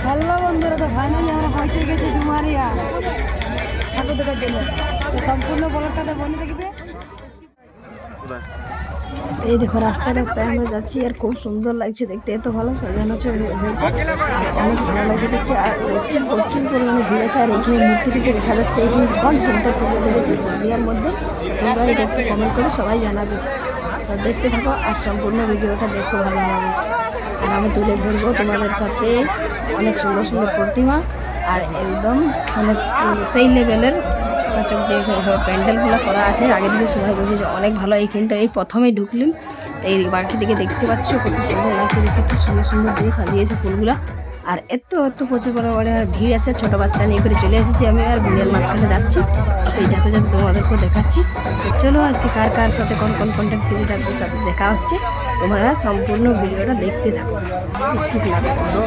Hello বন্ধুরা, তো finally আমরা পৌঁছে গেছি ডুমারিয়া ঠাকুর দেখার জন্য। তো সম্পূর্ণ ব্লগটাতে বলে দেখবে। এই দেখো রাস্তায় রাস্তায় আমরা যাচ্ছি আর খুব সুন্দর লাগছে দেখতে, এত ভালো সাজানো হয়েছে আর অনেক ভালো লাগছে দেখছি। আর প্রচুর প্রচুর পরিমাণে ভিড় আছে। আর এইখানে মূর্তিটিকে দেখা যাচ্ছে এখানে কোন সেন্টার থেকে দেখেছি পুরুলিয়ার মধ্যে। তোমরা এটা একটু কমেন্ট করে সবাই জানাবে। তো দেখতে থাকো আর সম্পূর্ণ ভিডিওটা দেখো, ভালো লাগবে। আর আমি তুলে ধরবো তোমাদের সাথে অনেক সুন্দর সুন্দর প্রতিমা আর একদম অনেক সেই লেভেলের চকচক যে প্যান্ডেলগুলো করা আছে। আগে থেকে সবাই বলছে যে অনেক ভালো। এইখানটা এই প্রথমেই ঢুকলাম, এই বাকি দিকে দেখতে পাচ্ছ কত সুন্দর লাগছে দেখতে, কি সুন্দর সুন্দর দিয়ে সাজিয়েছে ফুলগুলা। আর এত প্রচুর পরিমাণে আর ভিড় আছে। ছোটো বাচ্চা নিয়ে করে চলে এসেছি আমি, আর বুনিয়ার মাঝখানে যাচ্ছি। এই যাতে যাতে তোমাদেরকেও দেখাচ্ছি। তো চলো আজকে কার কার সাথে কোন কোন কন্টেন্ট ক্রিয়েটারদের সাথে দেখা হচ্ছে, তোমরা সম্পূর্ণ ভিডিওটা দেখতে থাকো, স্কিপ না করো।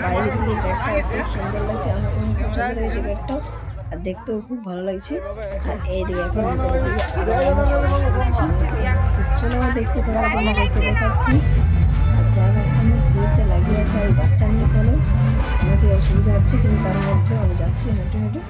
বাইরে থেকে গেটটা খুব সুন্দর লাগছে, আমার খুব পছন্দ হয়েছে গেটটা আর দেখতেও খুব ভালো লাগছে। আর এই দিকে এখন চলো দেখতে পারো, তোমাদেরকে দেখাচ্ছি। আর যারা এখানে ভিড়টা লাগিয়ে আছে আর বাচ্চা নিয়ে ফেলো, আমাকে অসুবিধা হচ্ছে, কিন্তু তার মধ্যে আমি যাচ্ছি হেঁটে হেঁটে।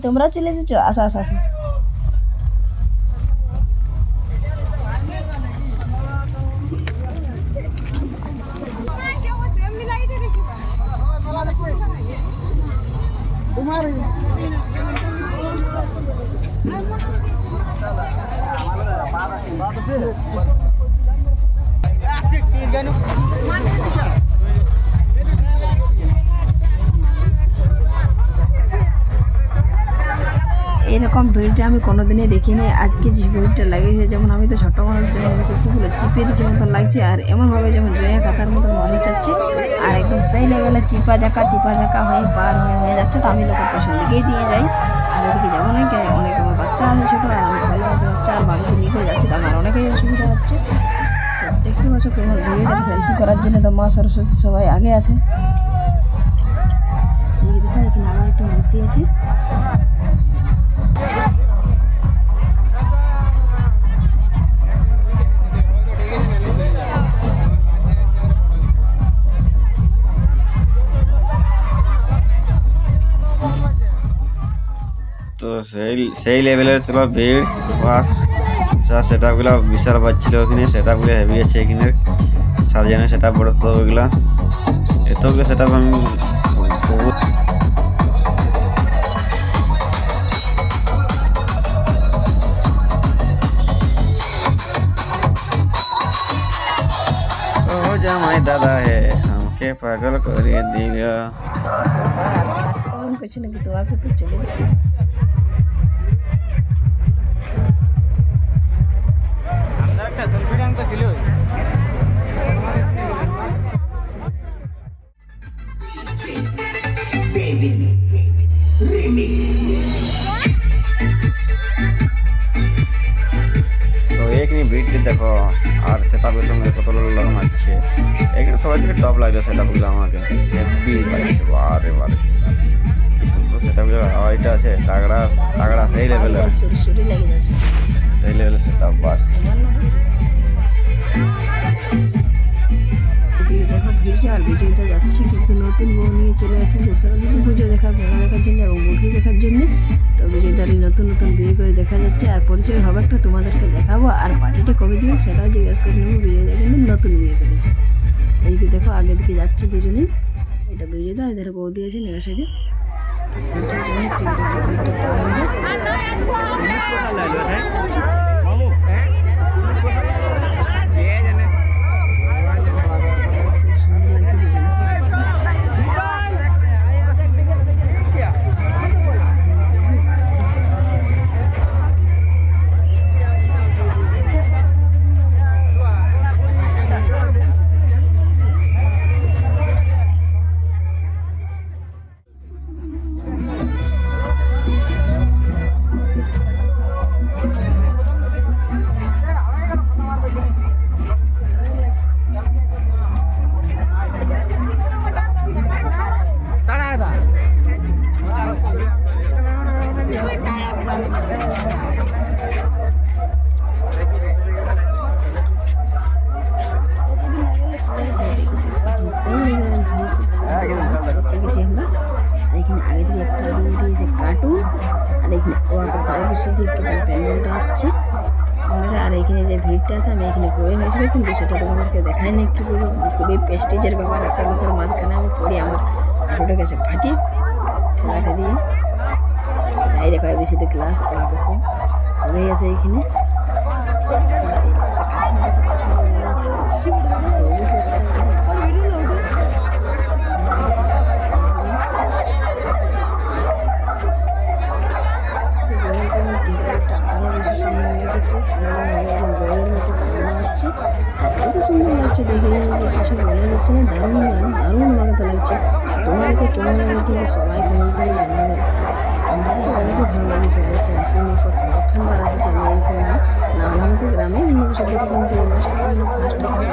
তোমরা চলে এসেছো, আসো আসো আসো। এরকম ভিড়টা আমি কোনোদিনই দেখিনি, আজকে যে ভিড়টা লাগিয়েছে, যেমন আমি তো ছোটো মানুষ, যেমন কতগুলো চিপে দিচ্ছে মতন লাগছে। আর এমনভাবে যেমন জয়া কাতার মতন মনে চাচ্ছে, আর একদম সেই লেভেলে চিপা ঝাঁকা হয়ে পার হয়ে যাচ্ছে। তো আমি লোকের পেছন দিকেই দিয়ে যাই, আর এদিকে যাবো না, অনেক আমার বাচ্চা আছে ছোটো, আর আমি ভালো আছে বাচ্চা, আর বাড়িতে নিয়ে করে যাচ্ছি, তো আমার অনেকেই অসুবিধা হচ্ছে। তো দেখতে পাচ্ছ কেমন ভিড় আছে সেলফি করার জন্য। তো মা সরস্বতী সবাই আগে আছে। দেখো এখানে আবার একটা মূর্তি আছে। তো সেই লেভেলের ছিল ভিড়, বাস যা সেটআপগুলো বিশাল পাচ্ছিল ওখানে, সেটআপগুলো হেভি আছে এখানে সাজানো, সেটআপ বড় তো ওইগুলা এতগুলো সেটআপ আমি বহুত ও জামাই দাদা হে हमके पागल করে দিলা। পেছনে দোয়া করতে চলে গেছে। তো এখানে ভিড়টি দেখো, আর সেটআপের সঙ্গে কত লোক মারছে এখানে, সবাই থেকে টপ লাগছে সেটআপগুলো আমাকে হেভি লাগছে। বারে বারে কি সুন্দর সেটআপগুলো, আওয়াজটা আছে তাগড়া তাগড়া, সেই লেভেলের সুরি লেগে যাচ্ছে। সেই বাস। দেখো ভিডিও আর ভিডিওতে যাচ্ছি কিন্তু নতুন বউ নিয়ে চলে এসেছে সরস্বতী পুজো দেখার মেলা দেখার জন্য এবং মূর্তি দেখার জন্য। তো ভিডিওদারি নতুন নতুন বিয়ে করে দেখা যাচ্ছে আর পরিচয় হবে একটা তোমাদেরকে দেখাবো আর পার্টিটা কবে দিবে সেটাও জিজ্ঞেস করে নেবো। বিজয়দা কিন্তু নতুন বিয়ে করেছে। এইদিকে দেখো আগে দিকে যাচ্ছে দুজনেই। এটা বিজয়দা এদের বৌদি আছে নেগা সাইডে। এখানে আগে থেকে একটা দিয়ে দিয়েছে কার্টুন আর এখানে প্যান্ডেলটা হচ্ছে আর এখানে যে ভিড়টা আছে আমি এখানে পড়ে হয়েছিল কিন্তু সেটা তোমাদেরকে দেখাই না। একটু খুবই প্রেস্টিজের ব্যাপার একটা লোকের মাঝখানে আমি পড়ি আমার হাঁটুটা গেছে ফাটিয়ে ঠেলাটা দিয়ে। তাই দেখো এবিসিতে ক্লাস সবাই আছে এখানে। এত সুন্দর লাগছে দেখে যে কিছু বলা যাচ্ছে না। দারুণ দারুণ লাগাতে লাগছে। তোমাদেরকে কেমন লাগে কিন্তু সবাই কমেন্ট করে জানাবে। আমাকে অনেকে ভালো লাগছে আরেকটা আসেনি প্রথমবার আসছে আমি এইখানে না আমাদের গ্রামে অন্য কিছু দেখে কিন্তু ফার্স্ট আসছে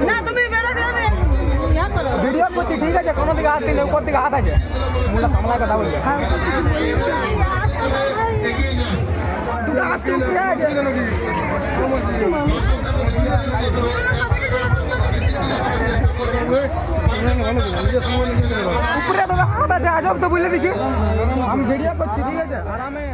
না তুমি ভিডিও করছি ঠিক আছে কোনো দিকে হাত দিলে উপর দিকে হাত আছে মুলা সামলায় কথা বলবে উপরে তো হাত আছে আজব তো বলে দিচ্ছি আমি ভিডিও করছি ঠিক আছে আরামে।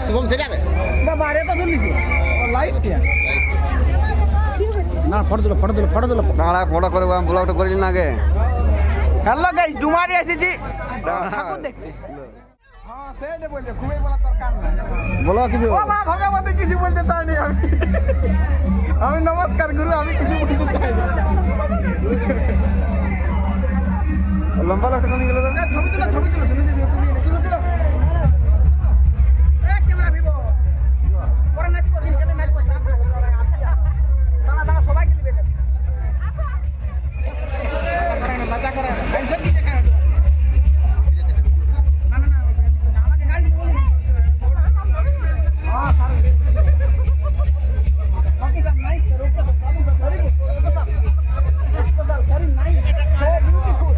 শুভম সেটা বারে তো ধরলিছি লাইট দিয়া না ফটো দিল দাঁড়া ফটো করে ব্লগটা করিলি না আগে। হ্যালো গাইস ডুমারি এসেছি ঠাকুর দেখতে। হ্যাঁ সেটা বলতে খুবই বলা দরকার না বলো কিছু। ও মা ভগবতী কিছু বলতে চাইনি আমি নমস্কার গুরু আমি কিছু বলতে চাই না। লম্বা লোকটা কোন গেল? ছবি তুলো তুলো ক্যামেরা ভিভো পরে নাচ করবি গেলে নাচ করতে দাঁড়া দাঁড়া সবাই গেলি বেলে মজা করে জলদি দেখা না না না আমাকে গাড়ি বলি হ্যাঁ সারা বাকি সব নাই রোকে তো চালু করি হাসপাতাল করি নাই সো বিউটিফুল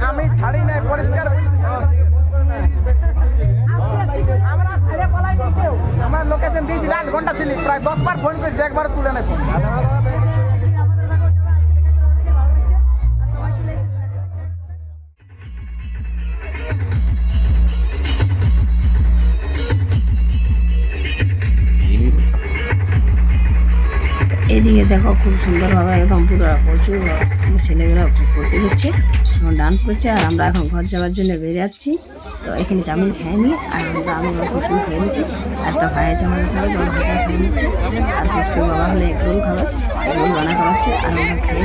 আমি ছাড়ি নাই পরিষ্কার আমার লোকেশন দিয়েছি 8 ঘন্টা ছিল প্রায় 10 বার ফোন করেছি একবার তুলে নাই ফোন। এই দেখো খুব সুন্দরভাবে একদম পুরো প্রচুর ছেলেগুলো ভর্তি হচ্ছে এবং ডান্স করছে। আর আমরা এখন ঘর যাওয়ার জন্য বেরিয়ে যাচ্ছি। তো এখানে চাউমিন খেয়ে নিই আর আমি প্রচুর খেয়ে নিচ্ছি। আর একটা ভাইয়ের চাউমিনের সাথে বড় ভাজা খেয়ে নিচ্ছে। আর পুচকুর বাবা হলে এগ রোল খাবে, এগ রোল বানা খাওয়াচ্ছে আর আমরা খেয়ে